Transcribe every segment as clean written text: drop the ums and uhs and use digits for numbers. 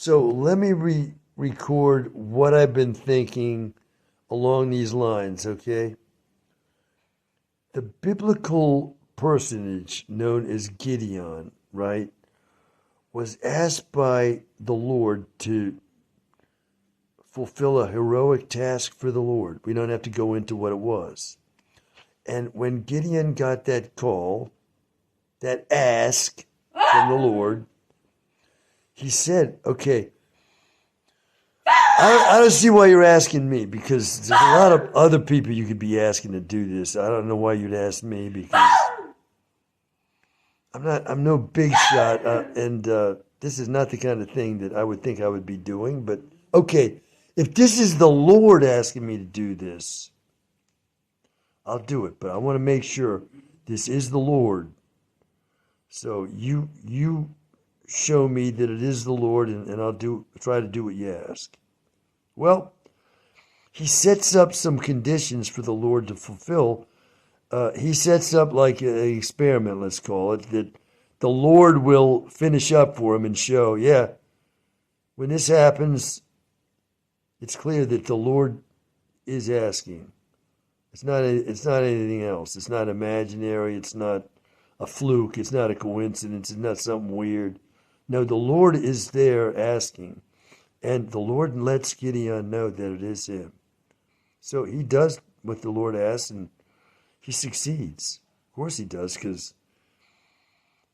So let me record what I've been thinking along these lines, okay? The biblical personage known as Gideon, right, was asked by the Lord to fulfill a heroic task for the Lord. We don't have to go into what it was. And when Gideon got that call, that ask from the Lord, he said, okay, I don't see why you're asking me, because there's a lot of other people you could be asking to do this. I don't know why you'd ask me, because I'm no big shot, and this is not the kind of thing that I would think I would be doing. But okay, if this is the Lord asking me to do this, I'll do it. But I want to make sure this is the Lord. So you show me that it is the Lord, and I'll try to do what you ask. Well, he sets up some conditions for the Lord to fulfill. He sets up like an experiment, let's call it, that the Lord will finish up for him and show, yeah, when this happens, it's clear that the Lord is asking. It's not anything else. It's not imaginary. It's not a fluke. It's not a coincidence. It's not something weird. No, the Lord is there asking. And the Lord lets Gideon know that it is him. So he does what the Lord asks, and he succeeds. Of course he does, because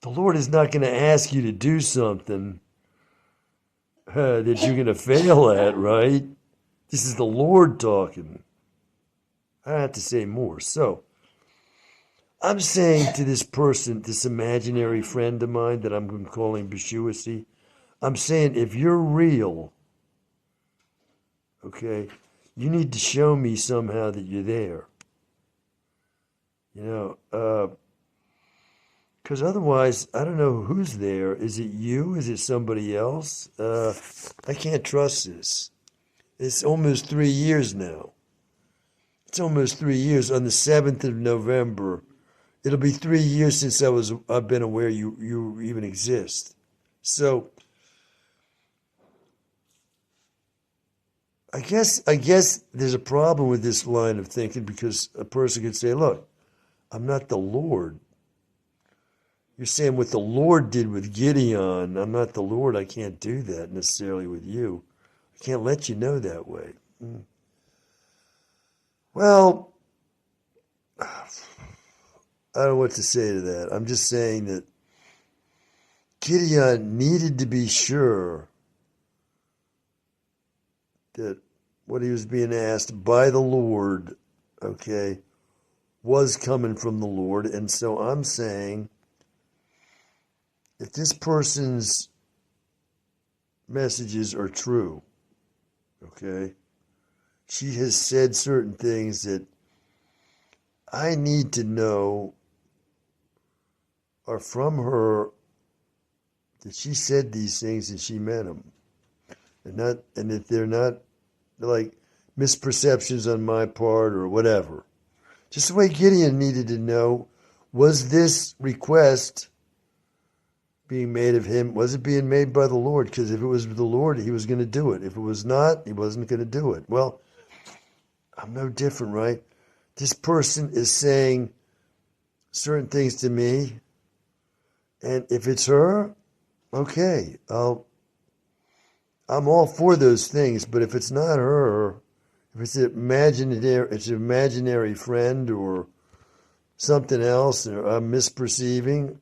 the Lord is not going to ask you to do something that you're going to fail at, right? This is the Lord talking. I don't have to say more. So I'm saying to this person, this imaginary friend of mine that I'm calling Bishuasi, I'm saying, if you're real, okay, you need to show me somehow that you're there. Because otherwise, I don't know who's there. Is it you? Is it somebody else? I can't trust this. It's almost 3 years now. It's almost 3 years. On the 7th of November, it'll be 3 years since I've been aware you even exist. So I guess there's a problem with this line of thinking, because a person could say, look, I'm not the Lord. You're saying what the Lord did with Gideon. I'm not the Lord. I can't do that necessarily with you. I can't let you know that way. Well, I don't know what to say to that. I'm just saying that Gideon needed to be sure that what he was being asked by the Lord, okay, was coming from the Lord. And so I'm saying, if this person's messages are true, okay, she has said certain things that I need to know are from her, that she said these things and she meant them, and that they're not like misperceptions on my part or whatever. Just the way Gideon needed to know, was this request being made of him? Was it being made by the Lord? Because if it was the Lord, he was going to do it. If it was not, he wasn't going to do it. Well, I'm no different, right? This person is saying certain things to me, and if it's her, okay, I'm all for those things. But if it's not her, if it's an imaginary friend or something else, or I'm misperceiving,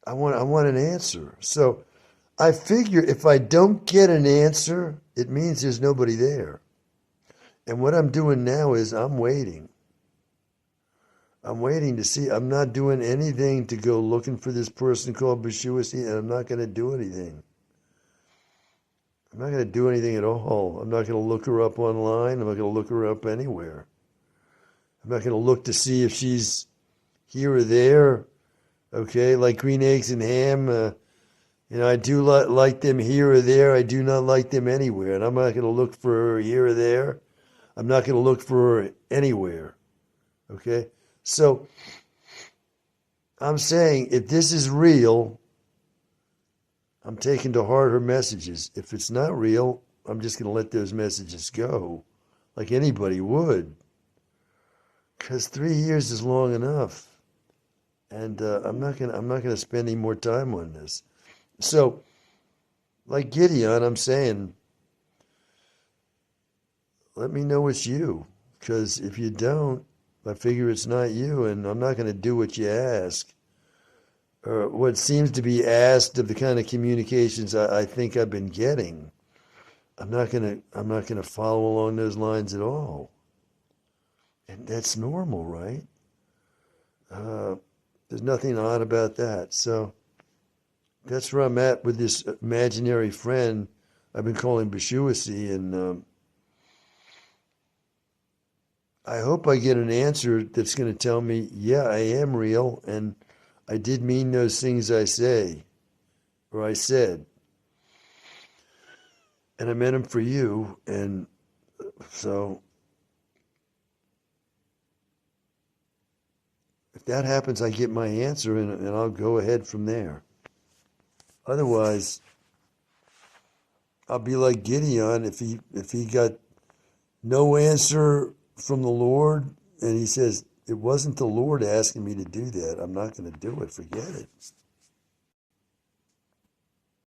I want an answer. So I figure if I don't get an answer, it means there's nobody there. And what I'm doing now is I'm waiting. I'm waiting to see. I'm not doing anything to go looking for this person called Bishuasi, and I'm not going to do anything. I'm not going to do anything at all. I'm not going to look her up online. I'm not going to look her up anywhere. I'm not going to look to see if she's here or there. Okay, like green eggs and ham. I do like them here or there. I do not like them anywhere. And I'm not going to look for her here or there. I'm not going to look for her anywhere. Okay? So I'm saying, if this is real, I'm taking to heart her messages. If it's not real, I'm just going to let those messages go, like anybody would, because 3 years is long enough, and I'm not gonna spend any more time on this. So, like Gideon, I'm saying, let me know it's you, because if you don't, I figure it's not you, and I'm not going to do what you ask, or what seems to be asked of the kind of communications I think I've been getting. I'm not gonna follow along those lines at all, and that's normal, right? Uh, there's nothing odd about that. So that's where I'm at with this imaginary friend I've been calling Bishuasi, and I hope I get an answer that's going to tell me, yeah, I am real, and I did mean those things I say, or I said, and I meant them for you. And so if that happens, I get my answer, and I'll go ahead from there. Otherwise, I'll be like Gideon if he got no answer from the Lord, and he says, it wasn't the Lord asking me to do that. I'm not going to do it. Forget it.